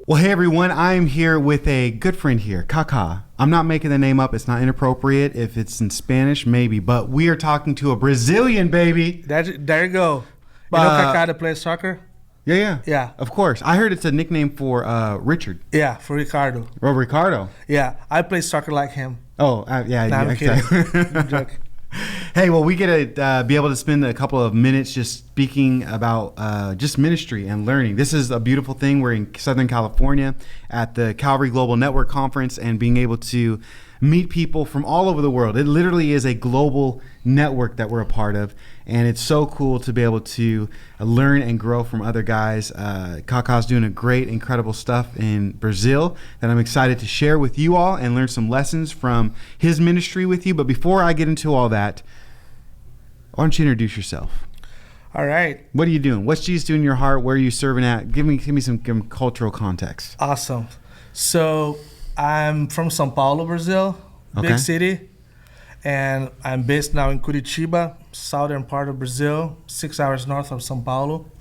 Well, hey everyone, I'm here with a good friend here, Kaká. I'm not making the name up. It's not inappropriate. If it's in Spanish, maybe. But we are talking to a Brazilian, baby. There you go. You know Kaká that plays soccer? Yeah. Of course. I heard it's a nickname for Richard. Yeah, for Ricardo. Oh, Ricardo. Yeah, I play soccer like him. Oh, yeah. No, I'm kidding. I'm joking. Hey, well, we get to be able to spend a couple of minutes just speaking about just ministry and learning. This is a beautiful thing. We're in Southern California at the Calvary Global Network Conference and being able to meet people from all over the world. It literally is a global network that we're a part of, and it's so cool to be able to learn and grow from other guys. Kaká's doing a great, incredible stuff in Brazil that I'm excited to share with you all and learn some lessons from his ministry with you. But before I get into all that, why don't you introduce yourself? All right. What are you doing? What's Jesus doing in your heart? Where are you serving at? Give me some cultural context. Awesome. So I'm from São Paulo, Brazil, big city. And I'm based now in Curitiba, southern part of Brazil, 6 hours north of São Paulo.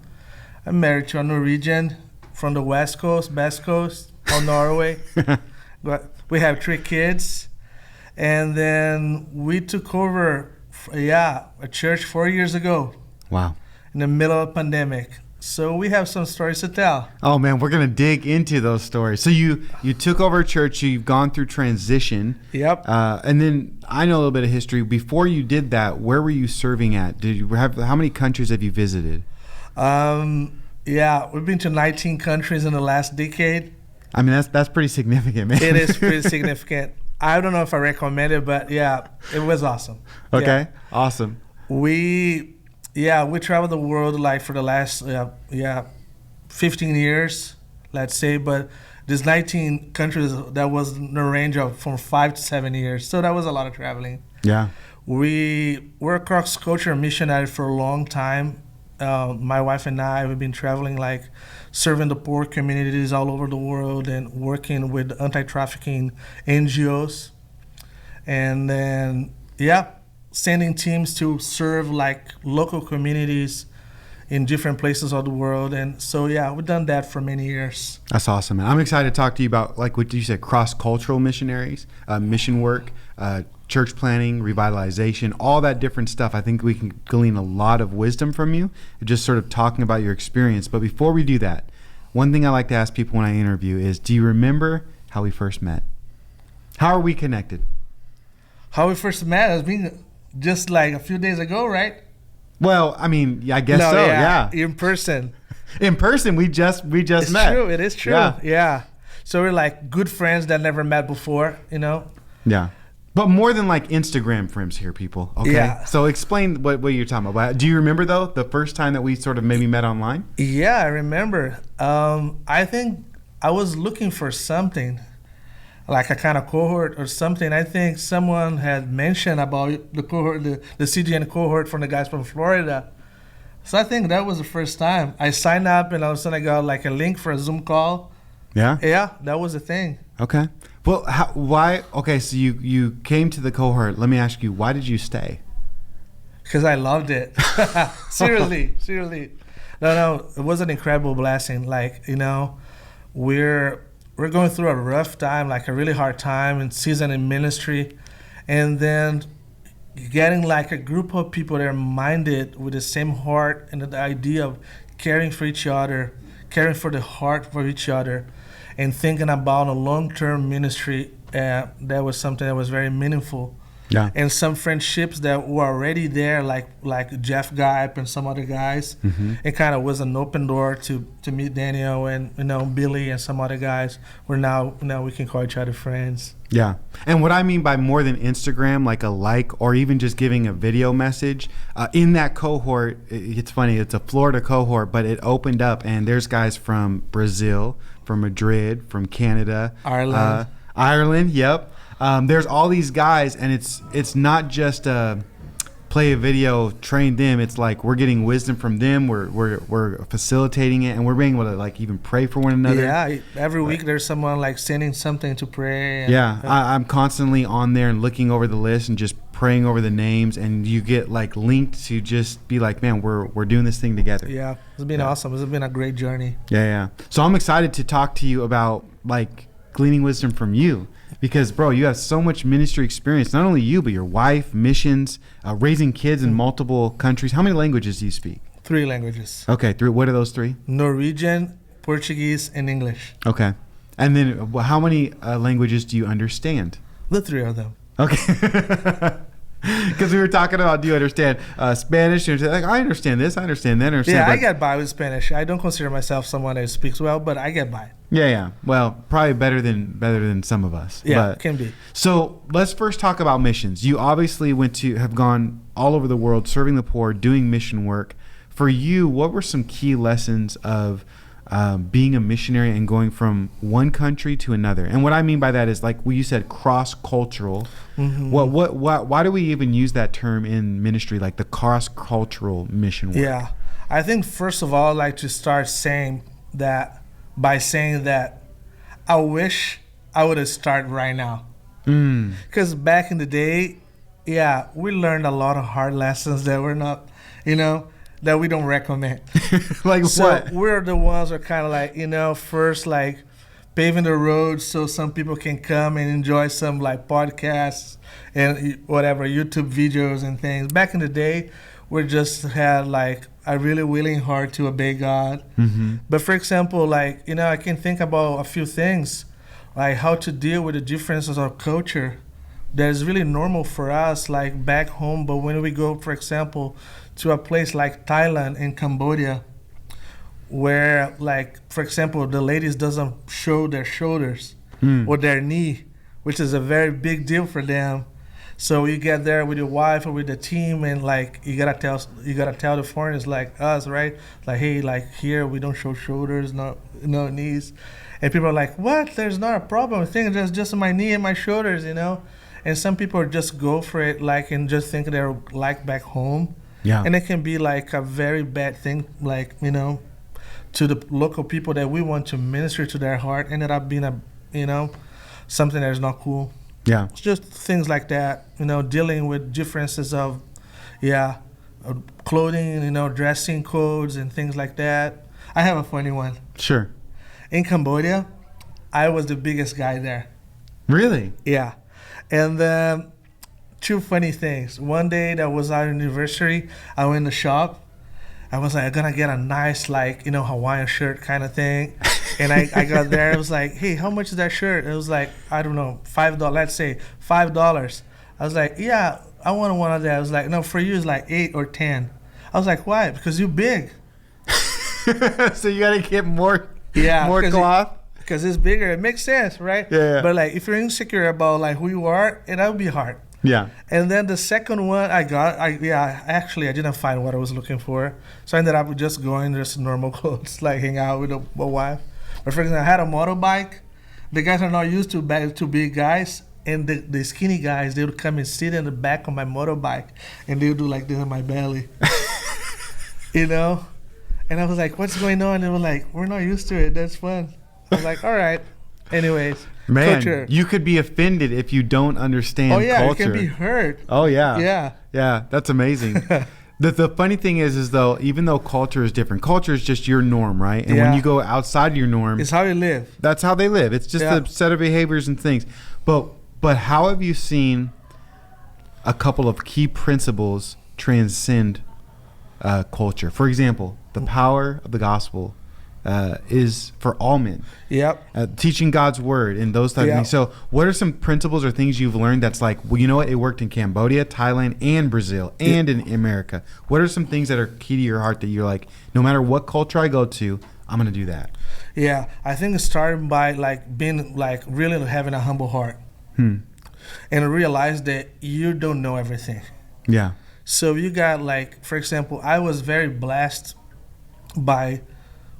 I'm married to a Norwegian from the West Coast, Best Coast of Norway. But we have 3 kids. And then we took over, a church 4 years ago. Wow. In the middle of pandemic. So we have some stories to tell. Oh man, we're gonna dig into those stories. So you took over a church, you've gone through transition. Yep. And then I know a little bit of history. Before you did that, where were you serving at? How many countries have you visited? We've been to 19 countries in the last decade. I mean that's pretty significant, man. It is pretty significant. I don't know if I recommend it, but yeah, it was awesome. Okay, awesome. We traveled the world like for the last 15 years, let's say, but there's 19 countries that was in the range of from 5 to 7 years. So that was a lot of traveling. Yeah. We're a cross-cultural missionary for a long time. My wife and I have been traveling, like serving the poor communities all over the world and working with anti-trafficking NGOs. And then, sending teams to serve like local communities in different places of the world. And so, we've done that for many years. That's awesome, man. I'm excited to talk to you about, like what you said, cross-cultural missionaries, mission work, church planning, revitalization, all that different stuff. I think we can glean a lot of wisdom from you, just sort of talking about your experience. But before we do that, one thing I like to ask people when I interview is, do you remember how we first met? How are we connected? How we first met has been just like a few days ago, right? Well, I mean, I guess so. Yeah. In person. In person, we just met. It's true. It is true. Yeah. So we're like good friends that never met before, you know? Yeah. But more than like Instagram friends here, people. Okay. Yeah. So explain what you're talking about. Do you remember though the first time that we sort of maybe met online? Yeah, I remember. I think I was looking for something, like a kind of cohort or something. I think someone had mentioned about the cohort, the CGN cohort from the guys from Florida. So I think that was the first time. I signed up and all of a sudden I got like a link for a Zoom call. Yeah? Yeah, that was the thing. Okay. Well, why? Okay, so you came to the cohort. Let me ask you, why did you stay? Because I loved it. Seriously. No, it was an incredible blessing. Like, you know, we're going through a rough time, like a really hard time and season in ministry. And then getting like a group of people that are minded with the same heart and the idea of caring for each other, caring for the heart for each other, and thinking about a long-term ministry, that was something that was very meaningful. Yeah. And some friendships that were already there, like Jeff Geip and some other guys. Mm-hmm. It kind of was an open door to meet Daniel and, you know, Billy and some other guys. Where now we can call each other friends. Yeah. And what I mean by more than Instagram, like a like or even just giving a video message, in that cohort, it's funny, it's a Florida cohort, but it opened up and there's guys from Brazil, from Madrid, from Canada. Ireland, yep. There's all these guys, and it's not just play a video, train them. It's like we're getting wisdom from them. We're facilitating it, and we're being able to like even pray for one another. Yeah, every week there's someone like sending something to pray. And, yeah, I'm constantly on there and looking over the list and just praying over the names, and you get like linked to just be like, man, we're doing this thing together. Yeah, it's been awesome. It's been a great journey. Yeah. So I'm excited to talk to you about like gleaning wisdom from you. Because, bro, you have so much ministry experience. Not only you, but your wife, missions, raising kids in multiple countries. How many languages do you speak? 3 languages. Okay, 3. What are those 3? Norwegian, Portuguese, and English. Okay. And then how many languages do you understand? The 3 of them. Okay. Because we were talking about, do you understand Spanish? And like, I understand this, I understand that, I understand. Yeah, I get by with Spanish. I don't consider myself someone that speaks well, but I get by. Yeah. Well, probably better than some of us. Yeah, but, can be. So let's first talk about missions. You obviously have gone all over the world serving the poor, doing mission work. For you, what were some key lessons of being a missionary and going from one country to another? And what I mean by that is, like you said, cross-cultural. Mm-hmm. Why do we even use that term in ministry, like the cross-cultural mission work? Yeah, I think first of all, I'd like to start saying that I wish I would have started right now. Because back in the day, yeah, we learned a lot of hard lessons that we're not, that we don't recommend. Like so what? We're the ones who are kind of like, first like paving the road so some people can come and enjoy some like podcasts and whatever, YouTube videos and things. Back in the day, we just had like a really willing heart to obey God. Mm-hmm. But for example, like, I can think about a few things, like how to deal with the differences of culture that is really normal for us, like back home. But when we go, for example, to a place like Thailand and Cambodia, where, like, for example, the ladies doesn't show their shoulders or their knee, which is a very big deal for them. So you get there with your wife or with the team, and like you gotta tell the foreigners like us, right? Like, hey, like here we don't show shoulders, no knees, and people are like, what? There's not a problem. I think there's just my knee and my shoulders, And some people just go for it, like, and just think they're like back home. Yeah. And it can be like a very bad thing, like, to the local people that we want to minister to their heart, ended up being something that is not cool. Yeah. It's just things like that, dealing with differences of, clothing, dressing codes and things like that. I have a funny one. Sure. In Cambodia, I was the biggest guy there. Really? Yeah. And then 2 funny things. One day that was our anniversary, I went in the shop. I was like, I'm gonna get a nice, like, Hawaiian shirt kind of thing. And I got there, it was like, hey, how much is that shirt? It was like, I don't know, $5, let's say $5. I was like, yeah, I want one of that. I was like, no, for you it's like 8 or 10. I was like, why? Because you're big. So you gotta get more cloth? Because it's bigger. It makes sense, right? Yeah. But like, if you're insecure about like who you are, that would be hard. Yeah. And then the second one I didn't find what I was looking for. So I ended up just going just normal clothes, like hang out with my wife. But for example, I had a motorbike. The guys are not used to big guys. And the skinny guys, they would come and sit in the back of my motorbike. And they would do like this on my belly. And I was like, what's going on? And they were like, we're not used to it. That's fun. I was like, all right. Anyways. Man, culture. You could be offended if you don't understand culture. Oh, yeah, you can be hurt. Oh, yeah. Yeah. Yeah, that's amazing. The funny thing is though, even though culture is different, culture is just your norm, right? And when you go outside your norm, it's how you live. That's how they live. It's just a set of behaviors and things. But how have you seen a couple of key principles transcend culture? For example, the power of the gospel is for all men. Yep. Teaching God's word and those types of things. So what are some principles or things you've learned that's like, well, you know what? It worked in Cambodia, Thailand, and Brazil, and in America. What are some things that are key to your heart that you're like, no matter what culture I go to, I'm going to do that? Yeah. I think it's starting by like being like really having a humble heart. And realize that you don't know everything. Yeah. So you got like, for example, I was very blessed by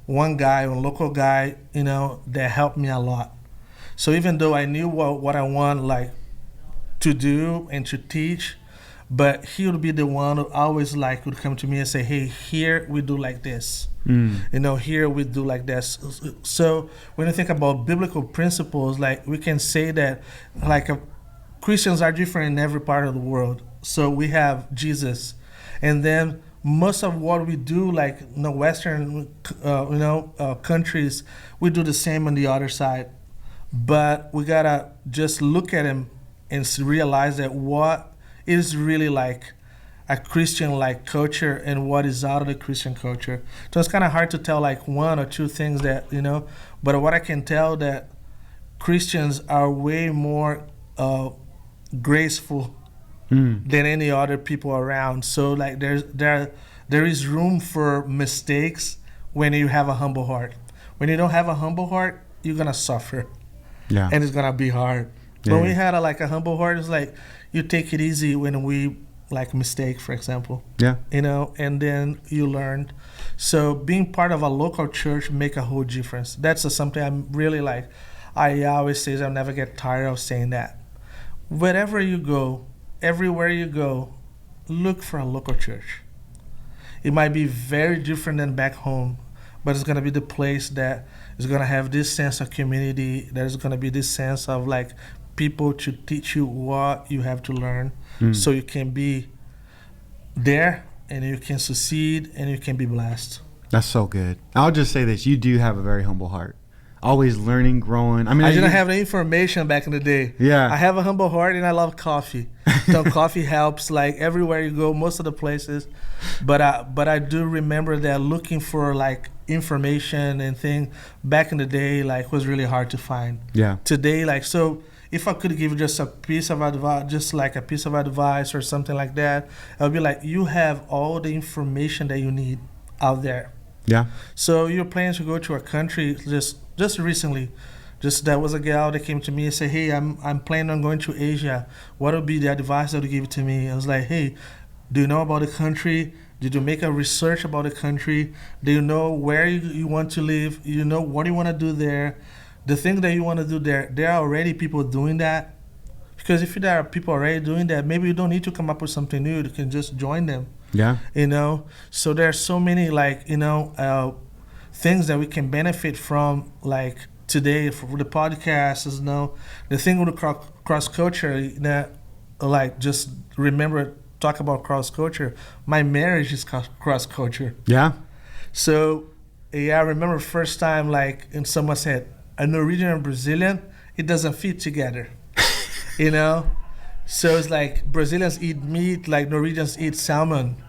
one local guy, that helped me a lot. So even though I knew what I want, like, to do and to teach, but he would be the one who always like would come to me and say, hey, here we do like this. Here we do like this. So when you think about biblical principles, like we can say that like Christians are different in every part of the world. So we have Jesus, and then most of what we do, like Western, countries, we do the same on the other side. But we gotta just look at him and realize that what is really like a Christian like culture and what is out of the Christian culture. So it's kind of hard to tell like one or two things that but what I can tell that Christians are way more graceful than any other people around. So like there is room for mistakes when you have a humble heart. When you don't have a humble heart, you're gonna suffer. Yeah. And it's gonna be hard. Yeah. When we had a humble heart, it's like you take it easy when we like mistake, for example. Yeah. And then you learn. So being part of a local church make a whole difference. That's something I'm really like. I always say, I'll never get tired of saying that. Wherever you go, everywhere you go, look for a local church. It might be very different than back home, but it's gonna be the place that is gonna have this sense of community. There's gonna be this sense of like people to teach you what you have to learn, so you can be there and you can succeed and you can be blessed. That's so good. I'll just say this: you do have a very humble heart. Always learning, growing. I mean, I didn't have the information back in the day. Yeah. I have a humble heart and I love coffee. So coffee helps like everywhere you go, most of the places. But I do remember that looking for like information and things back in the day like was really hard to find. Yeah. Today, like, so if I could give just a piece of advice, or something like that, I would be like, you have all the information that you need out there. Yeah. So you're planning to go to a country just recently. There was a gal that came to me and said, hey, I'm planning on going to Asia. What would be the advice that you give to me? I was like, hey, do you know about the country? Did you make a research about the country? Do you know where you want to live? You know what you want to do there? The things that you want to do there are already people doing that. Because if there are people already doing that, maybe you don't need to come up with something new. You can just join them. Yeah. So there's so many things that we can benefit from like today for the podcast is the thing with the cross culture that like just remember talk about cross culture. My marriage is cross culture. Yeah. So I remember first time like and someone said a Norwegian and Brazilian, it doesn't fit together. So it's like Brazilians eat meat like Norwegians eat salmon.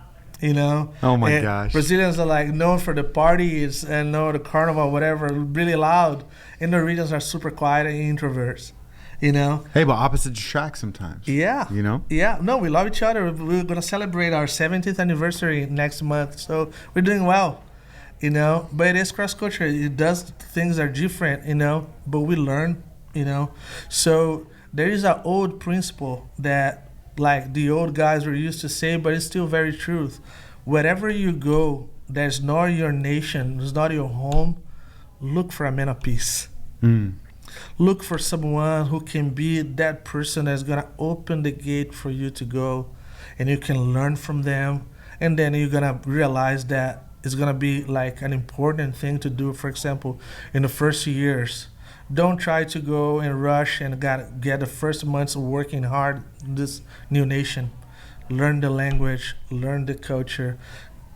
Oh my gosh. Brazilians are like known for the parties and the carnival, whatever, really loud. And Norwegians are super quiet and introverts. Hey, but opposites attract sometimes. Yeah. Yeah. No, we love each other. We're gonna celebrate our 70th anniversary next month, so we're doing well. But it is cross culture. It does things are different. But we learn. So there is an old principle that like the old guys were used to say, but it's still very true. Wherever you go, that's not your nation, it's not your home, look for a man of peace. Look for someone who can be that person that's going to open the gate for you to go, and you can learn from them, and then you're going to realize that it's going to be like an important thing to do. For example, in the first years, don't try to go and rush and get the first months of working hard in this new nation. Learn the language, learn the culture,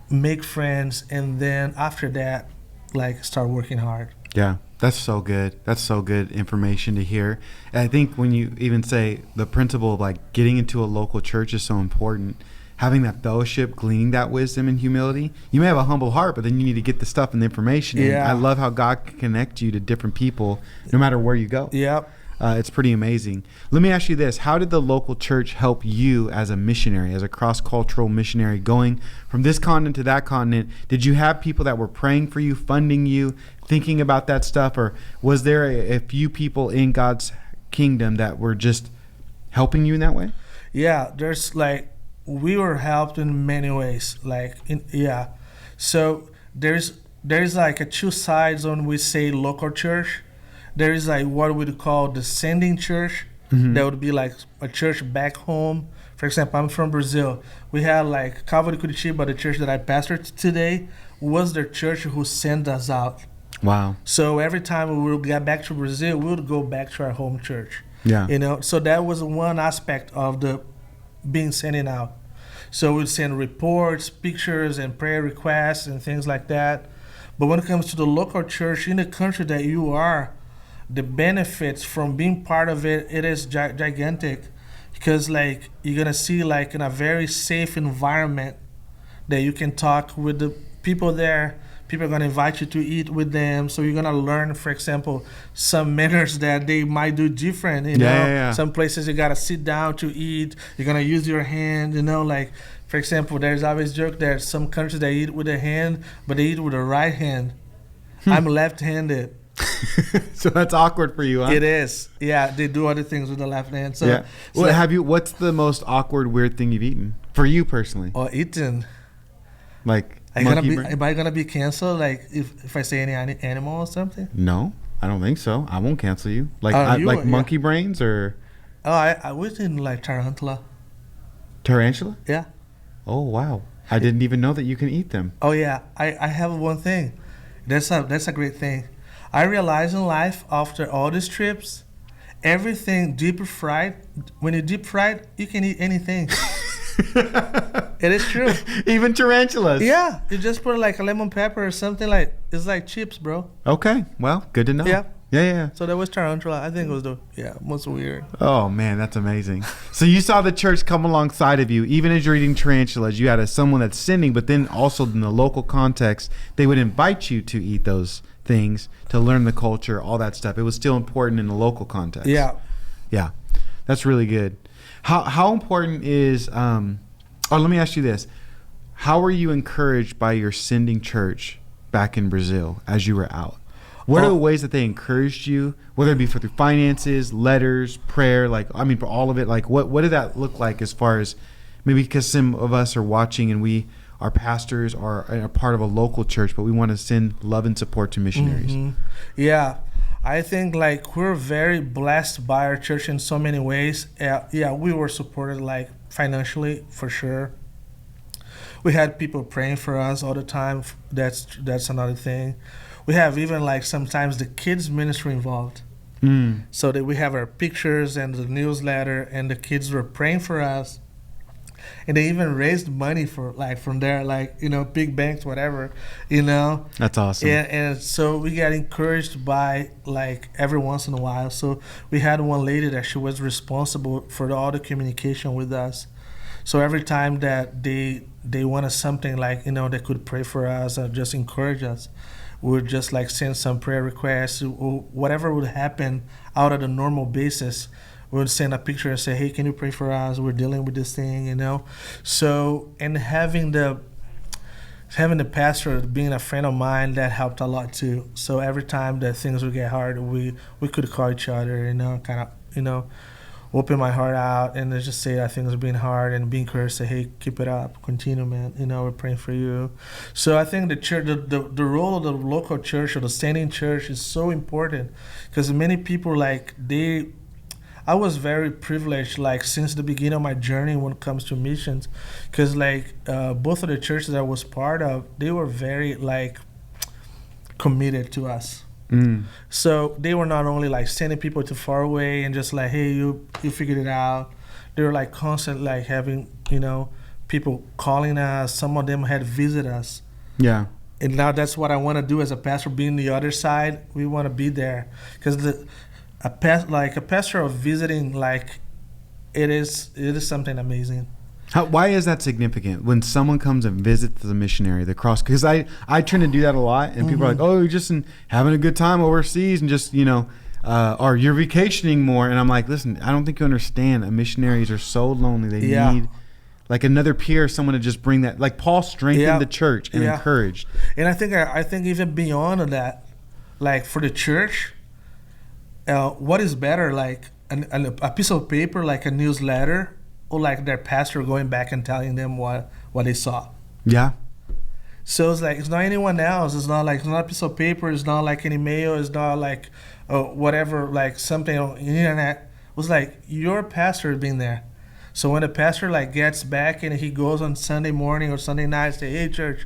make friends, and then after that, like start working hard. Yeah, that's so good. That's so good information to hear. And I think when you even say the principle of like getting into a local church is so important, having that fellowship, gleaning that wisdom and humility. You may have a humble heart, but then you need to get the stuff and the information. Yeah. And I love how God can connect you to different people no matter where you go. Yep. It's pretty amazing. Let me ask you this. How did the local church help you as a missionary, as a cross-cultural missionary going from this continent to that continent? Did you have people that were praying for you, funding you, thinking about that stuff? Or was there a few people in God's kingdom that were just helping you in that way? Yeah, there's like, we were helped in many ways. So there's like a two sides when we say local church. There is like what we would call the sending church. That would be like a church back home For example, I'm from Brazil. We had like Calvary Curitiba, the church that I pastor today, was the church who sent us out. Wow. So every time we would get back to Brazil, we would go back to our home church. Yeah. You know, so that was one aspect of the being sending out. So we'd send reports, pictures, and prayer requests and things like that. But when it comes to the local church in the country that you are, the benefits from being part of it, it is gigantic. Because like you're gonna see like in a very safe environment that you can talk with the people there. People are gonna invite you to eat with them, so you're gonna learn, for example, some manners that they might do different. You know, Yeah. some places you gotta sit down to eat. You're gonna use your hand. You know, like for example, there's always joke that some countries they eat with a hand, but they eat with the right hand. I'm left-handed. So that's awkward for you, huh? It is. Yeah, they do other things with the left hand. So, Yeah. so Well, what's the most awkward, weird thing you've eaten for you personally? or eaten. Like Am brain? I gonna be canceled? Like if I say any animal or something? No, I don't think so. I won't cancel you. Like Yeah. monkey brains or Oh, I was in like tarantula. tarantula? Yeah. Oh wow, I didn't even know that you can eat them. Oh yeah. I have one thing. That's a great thing. I realized in life after all these trips, everything deep fried. When you deep fried, you can eat anything. It is true. Even tarantulas. Yeah, you just put like a lemon pepper or something like it's like chips, bro. Okay. Well, good to know. Yeah. Yeah. So that was tarantula. I think it was the most weird. Oh man, that's amazing. So you saw the church come alongside of you, even as you're eating tarantulas. You had someone that's sinning, but then also in the local context, they would invite you to eat those things to learn the culture, all that stuff. It was still important in the local context. Yeah, that's really good. How important is? Let me ask you this: how were you encouraged by your sending church back in Brazil as you were out? What are the ways that they encouraged you, whether it be through finances, letters, prayer, for all of it? Like, what did that look like as far as maybe because some of us are watching and we are pastors or are a part of a local church, but we want to send love and support to missionaries? Mm-hmm. Yeah, I think like we're very blessed by our church in so many ways. Yeah, we were supported like financially for sure. We had people praying for us all the time. That's another thing. We have even like sometimes the kids ministry involved. So that we have our pictures and the newsletter, and the kids were praying for us, and they even raised money for like from there, like big banks, whatever, That's awesome. and so we got encouraged by like every once in a while. So we had one lady that she was responsible for all the communication with us. So every time that they wanted something like they could pray for us or just encourage us, we would just like send some prayer requests or whatever would happen out of the normal basis. We would send a picture and say, hey, can you pray for us? We're dealing with this thing, So, and having the pastor being a friend of mine, that helped a lot too. So every time that things would get hard, we could call each other, kind of, open my heart out and just say that things are being hard and be encouraged, say, hey, keep it up, continue, man, we're praying for you. So I think the church, the role of the local church or the standing church is so important, because many people I was very privileged like since the beginning of my journey when it comes to missions, because both of the churches I was part of, they were very like committed to us. So they were not only like sending people to far away and just like, hey, you figured it out. They were like constant like having people calling us. Some of them had visited us. Yeah. And now that's what I want to do as a pastor, being the other side. We want to be there, because a pastor of visiting, like it is something amazing. Why is that significant when someone comes and visits the missionary, the cross? Because I tend to do that a lot, and people are like, "Oh, you're just having a good time overseas, and just or you're vacationing more." And I'm like, "Listen, I don't think you understand. Missionaries are so lonely. They need like another peer, someone to just bring that. Like Paul strengthened the church and encouraged." And I think even beyond that, like for the church, what is better, like a piece of paper, like a newsletter, or like their pastor going back and telling them what they saw. Yeah. So it's like, it's not anyone else. It's not a piece of paper. It's not like an email. It's not like whatever, like something on the internet. It was like your pastor being there. So when the pastor like gets back and he goes on Sunday morning or Sunday night, say, "Hey, church,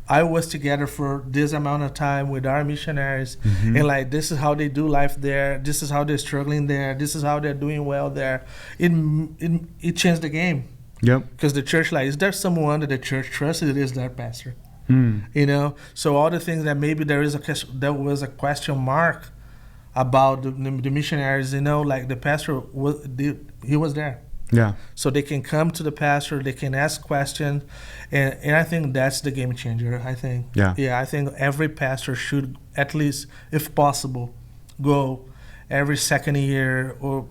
I was together for this amount of time with our missionaries, and like this is how they do life there. This is how they're struggling there. This is how they're doing well there." It changed the game. Yep. Because the church, like, is there someone that the church trusts? It is their pastor. So all the things that maybe there was a question mark about the missionaries, like the pastor he was there. Yeah. So they can come to the pastor, they can ask questions, and I think that's the game changer. I think. Yeah. I think every pastor should, at least if possible, go every second year, or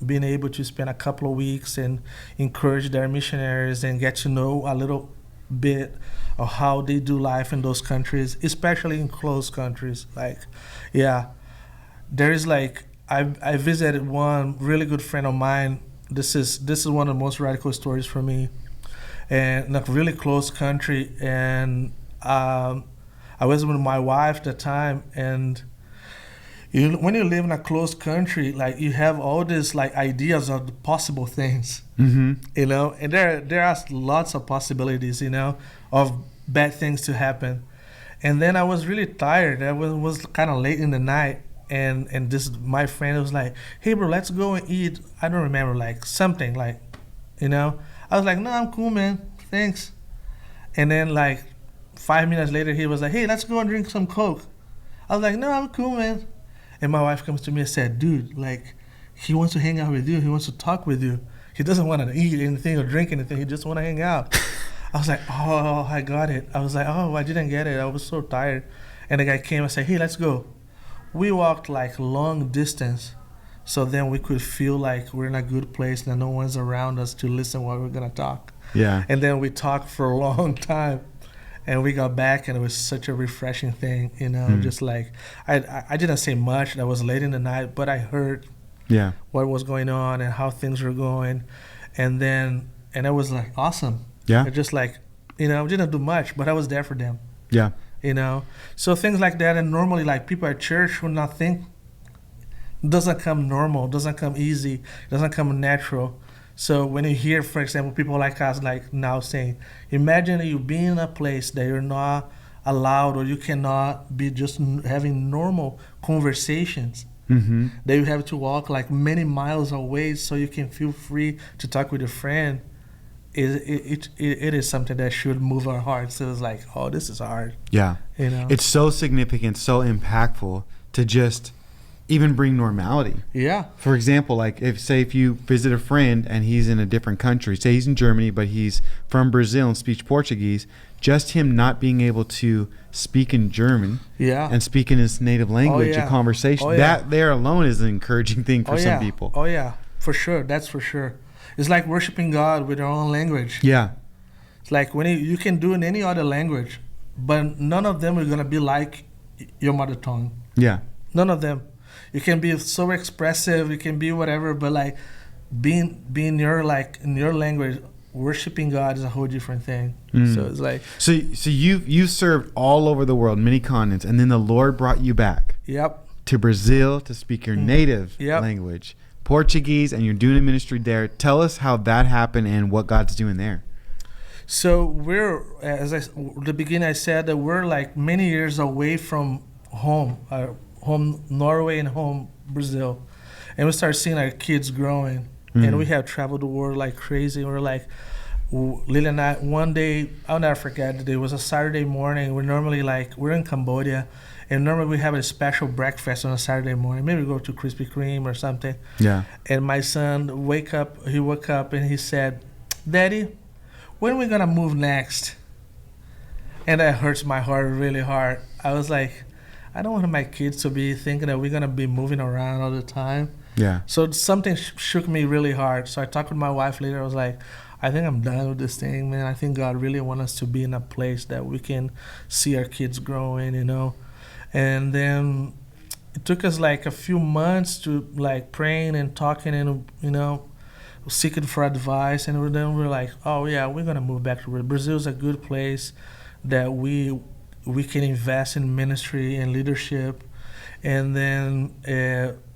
being able to spend a couple of weeks and encourage their missionaries and get to know a little bit of how they do life in those countries, especially in closed countries. Like, there is like I visited one really good friend of mine. This is one of the most radical stories for me, and in a really close country. And I was with my wife at the time, and when you live in a closed country, like you have all these like ideas of the possible things, and there are lots of possibilities, of bad things to happen. And then I was really tired. I was kind of late in the night, and this my friend was like, "Hey, bro, let's go and eat." I don't remember, like something like, I was like, "No, I'm cool, man. Thanks." And then like 5 minutes later, he was like, "Hey, let's go and drink some Coke." I was like, "No, I'm cool, man." And my wife comes to me and said, "Dude, like, he wants to hang out with you. He wants to talk with you. He doesn't want to eat anything or drink anything. He just want to hang out." I was like, "Oh, I got it." I was like, "Oh, I didn't get it. I was so tired." And the guy came and said, "Hey, let's go." We walked like long distance, so then we could feel like we're in a good place and no one's around us to listen while we're going to talk. Yeah. And then we talked for a long time. And we got back, and it was such a refreshing thing, just like, I didn't say much. That was late in the night, but I heard what was going on and how things were going. And it was like awesome. Yeah. It just like, I didn't do much, but I was there for them. Yeah. So things like that. And normally, like, people at church would not think, doesn't come normal, doesn't come easy, doesn't come natural. So when you hear, for example, people like us like now saying, imagine you being in a place that you're not allowed, or you cannot be just having normal conversations, that you have to walk like many miles away so you can feel free to talk with a friend. It is something that should move our hearts. So it's like, oh, this is hard. Yeah. It's so significant, so impactful to just even bring normality. Yeah. For example, like if you visit a friend and he's in a different country, say he's in Germany, but he's from Brazil and speaks Portuguese, just him not being able to speak in German and speak in his native language, a conversation, that there alone is an encouraging thing for some people. Oh, yeah. For sure. That's for sure. It's like worshiping God with our own language. Yeah. It's like when you can do it in any other language, but none of them are going to be like your mother tongue. Yeah. None of them. You can be so expressive, you can be whatever, but like being in your language, worshiping God is a whole different thing. So it's like so you served all over the world, many continents, and then the Lord brought you back. Yep. To Brazil to speak your native language, Portuguese, and you're doing a ministry there. Tell us how that happened and what God's doing there. So we're, the beginning I said that we're like many years away from home Norway and home Brazil, and we start seeing our kids growing, and we have traveled the world like crazy. We're like, Lily and I, one day, I'll never forget the day. It was a Saturday morning. We're in Cambodia, and normally we have a special breakfast on a Saturday morning. Maybe we go to Krispy Kreme or something. Yeah. And my son woke up and he said, "Daddy, when are we gonna move next?" And that hurts my heart really hard. I was like, I don't want my kids to be thinking that we're going to be moving around all the time. Yeah. So something shook me really hard. So I talked with my wife later. I was like, I think I'm done with this thing, man. I think God really wants us to be in a place that we can see our kids growing, And then it took us like a few months to like praying and talking and, seeking for advice. And then we're like, oh, yeah, we're going to move back to Brazil. Brazil's a good place that we can invest in ministry and leadership, and then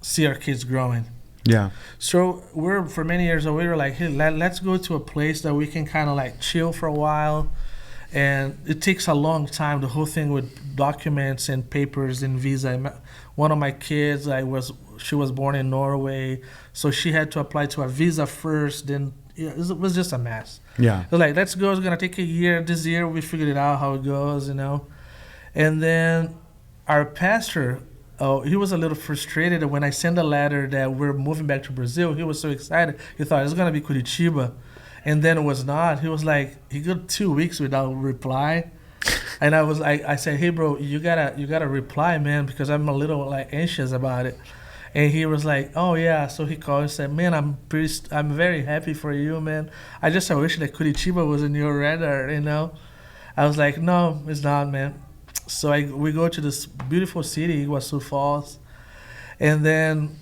see our kids growing. Yeah. So for many years, we were like, hey, let's go to a place that we can kind of like chill for a while. And it takes a long time, the whole thing with documents and papers and visa. One of my kids, she was born in Norway, so she had to apply to a visa first. Then it was just a mess. Yeah. So like, let's go. It's gonna take a year. This year we figured it out how it goes, And then our pastor, he was a little frustrated when I sent a letter that we're moving back to Brazil. He was so excited. He thought it was gonna be Curitiba. And then it was not. He was like, he got 2 weeks without reply. And I said, hey bro, you gotta reply, man, because I'm a little like anxious about it. And he was like, oh yeah. So he called and said, man, I'm very happy for you, man. I wish that Curitiba was in your radar, I was like, no, it's not, man. So we go to this beautiful city, Iguaçu Falls. And then,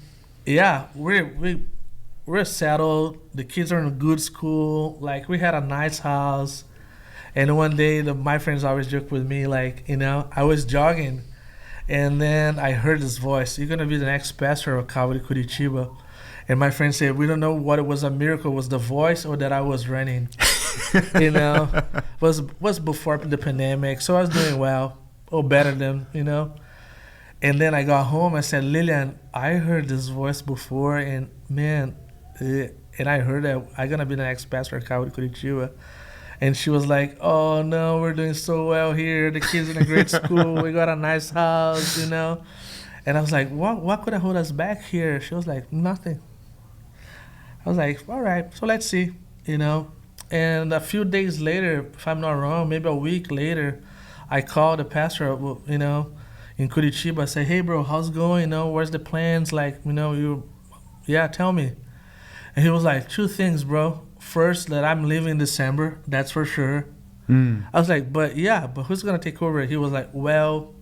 yeah, we're settled. The kids are in a good school. Like, we had a nice house. And one day, my friends always joke with me, like, I was jogging. And then I heard this voice, you're going to be the next pastor of Calvary Curitiba. And my friend said, we don't know what it was a miracle. Was the voice or that I was running? Was before the pandemic. So I was doing well, or better than, And then I got home. I said, Lillian, I heard this voice before. And man, and I heard that I'm going to be the next pastor of Calvary Curitiba. And she was like, oh, no, we're doing so well here. The kids in a great school. We got a nice house, And I was like, what could hold us back here? She was like, nothing. I was like, all right, so let's see, And a few days later, if I'm not wrong, maybe a week later, I called the pastor, in Curitiba. I said, hey, bro, how's it going? Where's the plans? Like, tell me. And he was like, 2 things, bro. First, that I'm leaving in December. That's for sure. I was like, but who's going to take over? He was like, well,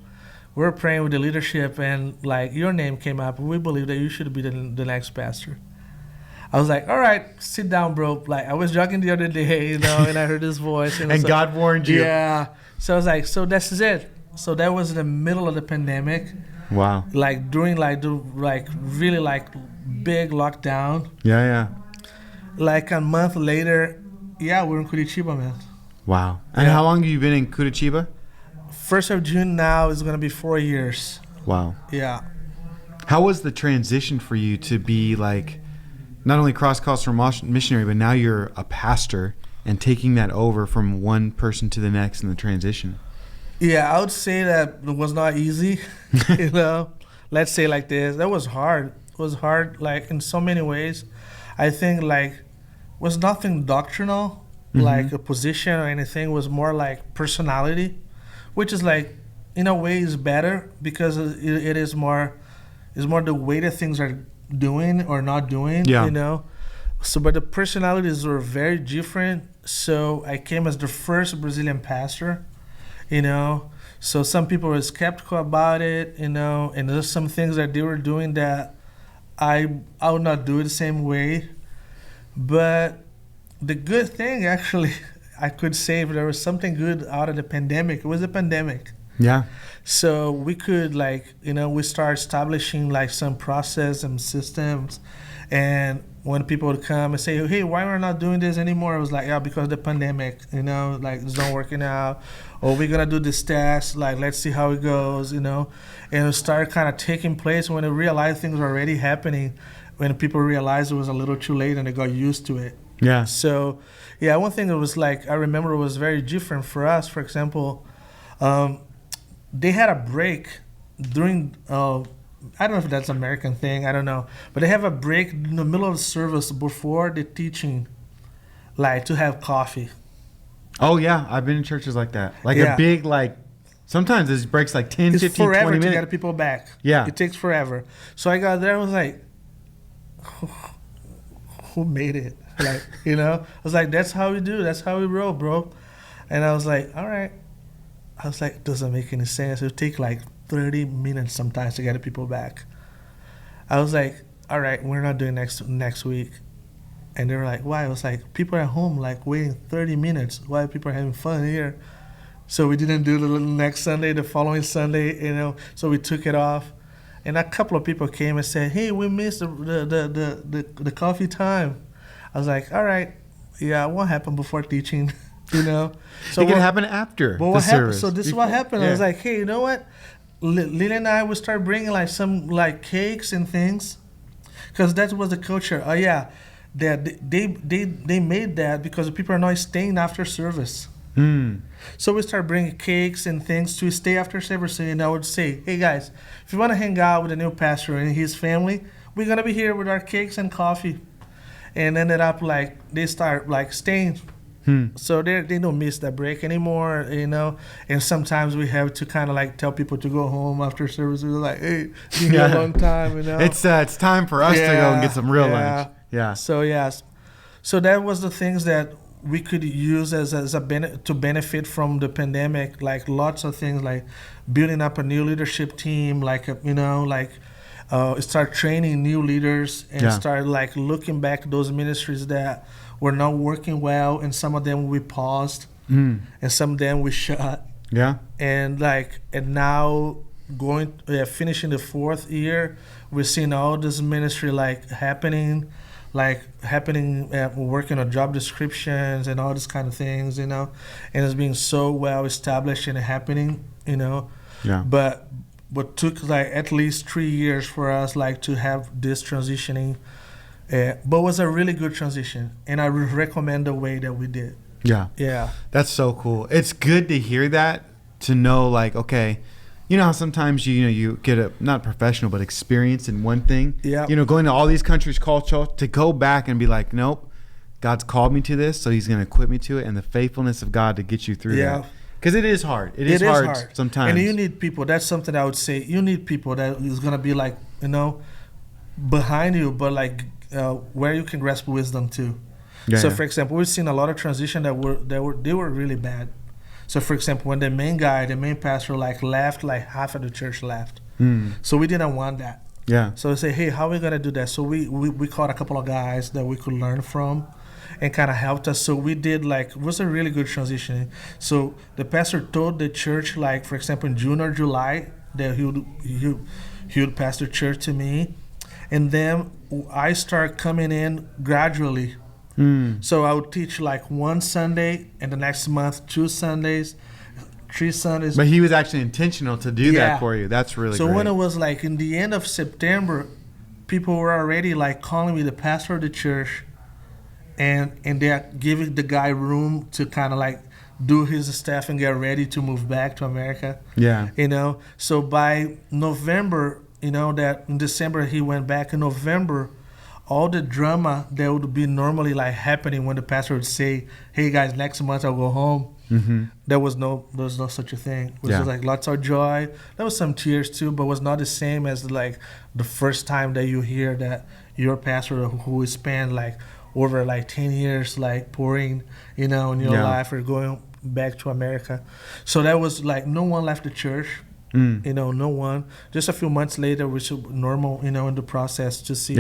we're praying with the leadership and like your name came up. We believe that you should be the next pastor. I was like, all right, sit down, bro. Like, I was jogging the other day, and I heard his voice. And God warned you. Yeah. So I was like, so this is it. So that was in the middle of the pandemic. Wow. Like during really big lockdown. Yeah. Like a month later, we're in Curitiba, man. Wow. And how long have you been in Curitiba? 1st of June now is going to be 4 years. Wow. Yeah. How was the transition for you to be like not only cross-cultural missionary, but now you're a pastor and taking that over from one person to the next in the transition? Yeah, I would say that it was not easy, Let's say like this. That was hard. It was hard, like, in so many ways. I think, like, was nothing doctrinal, like a position or anything. It was more like personality, which is, like, in a way is better because it is more the way that things are doing or not doing, So, but the personalities were very different. So I came as the first Brazilian pastor, So some people were skeptical about it, and there's some things that they were doing that I would not do it the same way. But the good thing, actually, I could say if there was something good out of the pandemic, it was the pandemic. Yeah. So we could, like, we start establishing, like, some process and systems. And when people would come and say, hey, why we're not doing this anymore? I was like, yeah, because of the pandemic, like, it's not working out. Or we're going to do this test, like, let's see how it goes, And it started kind of taking place when they realized things were already happening, when people realized it was a little too late and they got used to it. Yeah. So, one thing that was, like, I remember was very different for us. For example, they had a break during, I don't know if that's an American thing, I don't know. But they have a break in the middle of the service before the teaching, like, to have coffee. Oh, yeah. I've been in churches like that. Like a big, like, sometimes this breaks like 10, it's 15, forever 20 minutes. To get people back. Yeah. It takes forever. So I got there, I was like, who made it? Like, I was like, that's how we do. That's how we roll, bro. And I was like, all right. I was like, doesn't make any sense. It would take like 30 minutes sometimes to get people back. I was like, all right, we're not doing next week. And they were like, why? I was like, people are at home, like, waiting 30 minutes. Why are people having fun here? So we didn't do the next Sunday, the following Sunday, So we took it off. And a couple of people came and said, "Hey, we missed the coffee time." I was like, "All right, yeah, it won't happen before teaching." You know, so it can happen after but the what happened? service. So this is what happened. I was like, "Hey, you know what? Lily and I would start bringing like some like cakes and things, because that was the culture. Oh yeah, they made that because people are not staying after service. So we start bringing cakes and things to stay after service. And I would say, hey guys, if you want to hang out with the new pastor and his family, we're gonna be here with our cakes and coffee. And ended up like they start like staying. So they don't miss that break anymore, you know. And sometimes we have to kind of like tell people to go home after service. We're like, hey, it's been a long time, you know. It's time for us to go and get some real lunch. Yeah. So yes, so that was the things that we could use as a to benefit from the pandemic. Like lots of things, like building up a new leadership team, like you know, like start training new leaders and start like looking back at those ministries that were not working well, and some of them we paused, and some of them we shut. Yeah. And now finishing the 4th year, we're seeing all this ministry happening, working on job descriptions and all these kind of things, you know, and it's being so well established and happening, you know. Yeah. But took at least 3 years for us to have this transitioning. But it was a really good transition, and I would recommend the way that we did. Yeah. Yeah. That's so cool. It's good to hear that, to know okay, you know how sometimes you get a not professional but experience in one thing. Yeah. You know, going to all these countries culture, to go back and be like, nope, God's called me to this, so he's going to equip me to it, and the faithfulness of God to get you through that. Because it is hard. It is hard sometimes. And you need people. That's something I would say. You need people that is going to be behind you, but where you can grasp wisdom too. So for example, we've seen a lot of transition they were really bad. So for example, when the main pastor left, half of the church left. So we didn't want that. Yeah. So we say, hey, how are we gonna do that? So we caught a couple of guys that we could learn from, and kind of helped us. So we did it was a really good transition. So the pastor told the church, for example, in June or July, that he would pass the church to me, and then I start coming in gradually. So I would teach one Sunday, and the next month 2 Sundays, 3 Sundays. But he was actually intentional to do that for you. That's really great. So when it was in the end of September, people were already calling me the pastor of the church, and they're giving the guy room to kind of do his stuff and get ready to move back to America. Yeah. You know, so by November, you know, that in December he went back. In November, all the drama that would be normally happening when the pastor would say, hey guys, next month I'll go home. There was no such a thing. It was just lots of joy. There was some tears too, but it was not the same as the first time that you hear that your pastor who spent over 10 years pouring, you know, in your life, or going back to America. So that was no one left the church. You know, no one. Just a few months later, which is normal, you know, in the process, to see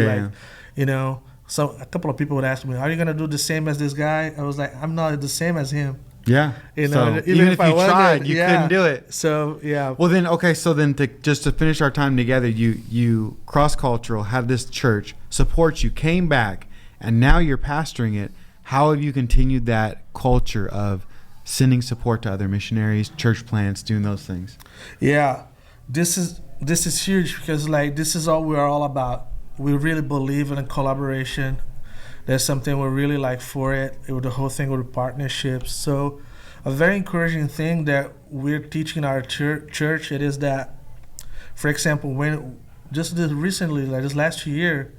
you know, so a couple of people would ask me, are you going to do the same as this guy? I was like, I'm not the same as him. Yeah. You know, so even if you tried, you couldn't do it. So, yeah. Well, then, okay, so then just to finish our time together, you cross-cultural, had this church support you, came back, and now you're pastoring it. How have you continued that culture of sending support to other missionaries, church plants, doing those things? Yeah. This is huge, because this is all we're all about. We really believe in collaboration. That's something we're really for it. The whole thing with partnerships. So a very encouraging thing that we're teaching our church, it is that, for example, when just recently, this last year,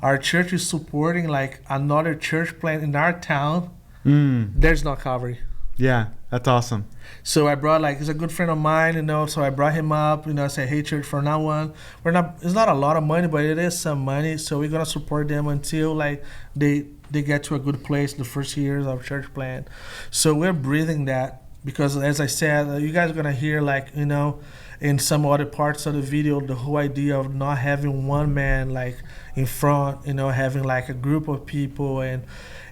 our church is supporting another church plant in our town. There's no Calvary. Yeah, that's awesome. So I brought he's a good friend of mine, you know, so I brought him up, you know, I said, hey church, from now on, it's not a lot of money, but it is some money, so we're going to support them until they get to a good place the first years of church plant. So we're breathing that, because as I said, you guys are going to hear you know, in some other parts of the video, the whole idea of not having one man in front, you know, having a group of people and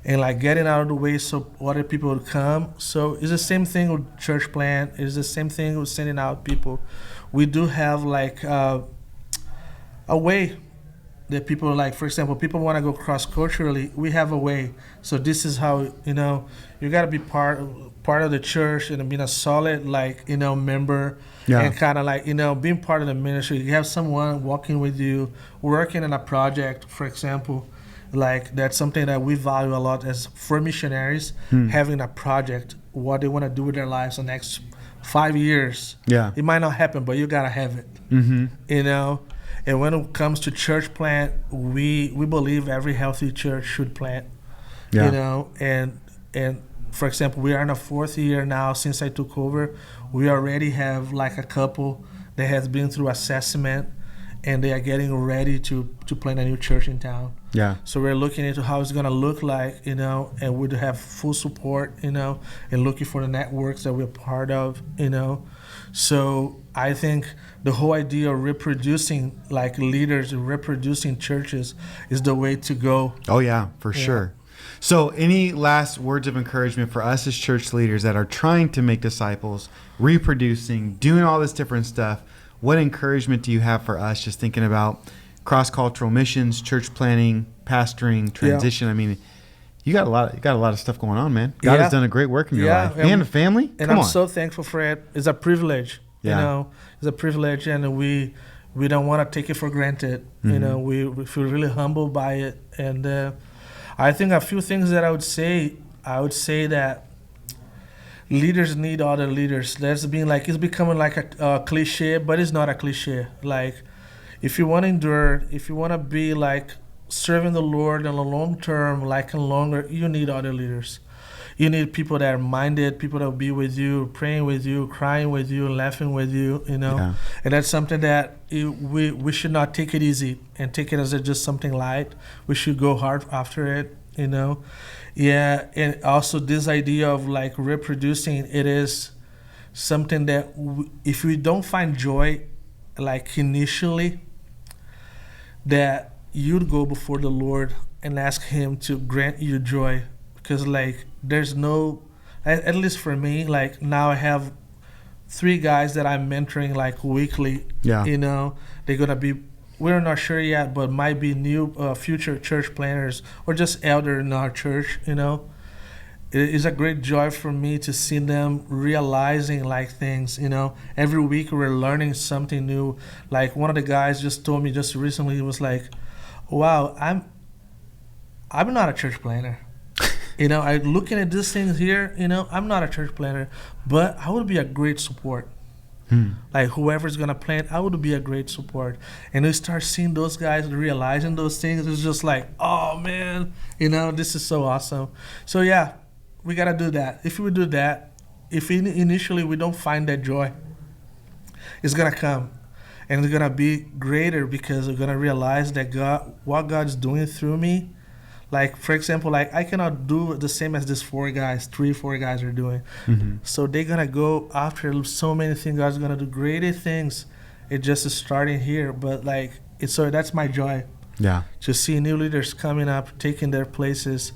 getting out of the way so other people would come. So it's the same thing with church plant. It's the same thing with sending out people. We do have a way that people like, for example, people want to go cross culturally. We have a way. So this is how, you got to be part of the church and being a solid, member, and kind of being part of the ministry. You have someone walking with you, working on a project, for example. Like, that's something that we value a lot as for missionaries, having a project, what they want to do with their lives the next 5 years. Yeah. It might not happen, but you got to have it. And when it comes to church plant, we believe every healthy church should plant. And for example, we are in our 4th year now since I took over. We already have like a couple that has been through assessment, and they are getting ready to plant a new church in town. Yeah. So we're looking into how it's gonna look like, and we'd have full support, and looking for the networks that we're part of, So I think the whole idea of reproducing leaders and reproducing churches is the way to go. Oh yeah, for sure. So any last words of encouragement for us as church leaders that are trying to make disciples, reproducing, doing all this different stuff? What encouragement do you have for us just thinking about cross-cultural missions, church planning, pastoring, transition? I mean, you got a lot of stuff going on, man. God has done a great work in your life. And a family. And I'm so thankful for it. It's a privilege. It's a privilege, and we don't want to take it for granted. We feel really humbled by it. And I think a few things that I would say that leaders need other leaders. That's been it's becoming like a cliche, but it's not a cliche. Like, if you want to endure, if you want to be serving the Lord in the long term, and longer, you need other leaders. You need people that are minded, people that will be with you, praying with you, crying with you, laughing with you, And that's something that we should not take it easy and take it as just something light. We should go hard after it, Yeah, and also this idea of reproducing, it is something that if we don't find joy, initially, that you'd go before the Lord and ask Him to grant you joy. Because there's no, at least for me, now I have 3 guys that I'm mentoring weekly. Yeah. They're gonna be, we're not sure yet, but might be new future church planners or just elder in our church. It is a great joy for me to see them realizing things. Every week we're learning something new. One of the guys just told me just recently, he was like, "Wow, I'm not a church planner." I'm looking at these things here, I'm not a church planner, but I would be a great support. Whoever's going to plant, I would be a great support. And we start seeing those guys realizing those things. It's just oh, man, this is so awesome. So, yeah, we got to do that. If we do that, if initially we don't find that joy, it's going to come. And it's going to be greater because we're going to realize that what God's doing through me, for example, I cannot do the same as these 4 guys are doing. So they're going to go after so many things. God's going to do greater things. It just is starting here. But so that's my joy. Yeah. To see new leaders coming up, taking their places.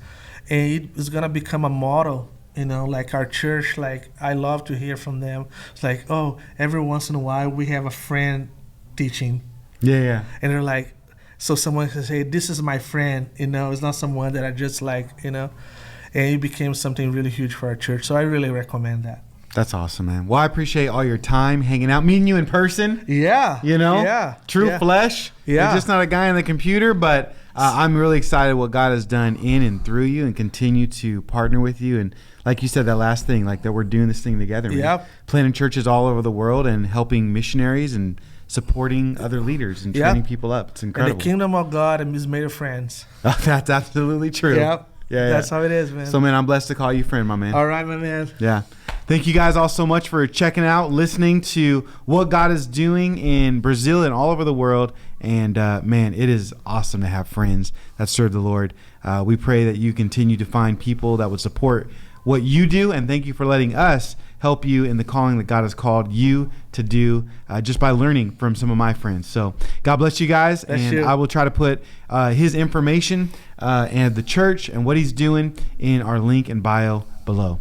And it's going to become a model, our church. I love to hear from them. It's oh, every once in a while we have a friend teaching. Yeah. And they're so someone can say, this is my friend, it's not someone that I just and it became something really huge for our church. So I really recommend that. That's awesome, man. Well, I appreciate all your time hanging out, meeting you in person. Yeah. True flesh. Yeah. You're just not a guy on the computer, but I'm really excited what God has done in and through you and continue to partner with you. And like you said, that last thing, that we're doing this thing together, man. Yep. Planting churches all over the world and helping missionaries and supporting other leaders and training people up. It's incredible. And the kingdom of God is made of friends. That's absolutely true. Yep. Yeah. That's how it is, man. So, man, I'm blessed to call you friend, my man. All right, my man. Yeah. Thank you guys all so much for checking out, listening to what God is doing in Brazil and all over the world. And, man, it is awesome to have friends that serve the Lord. We pray that you continue to find people that would support what you do. And thank you for letting us help you in the calling that God has called you to do just by learning from some of my friends. So God bless you guys. I will try to put his information and the church and what he's doing in our link and bio below.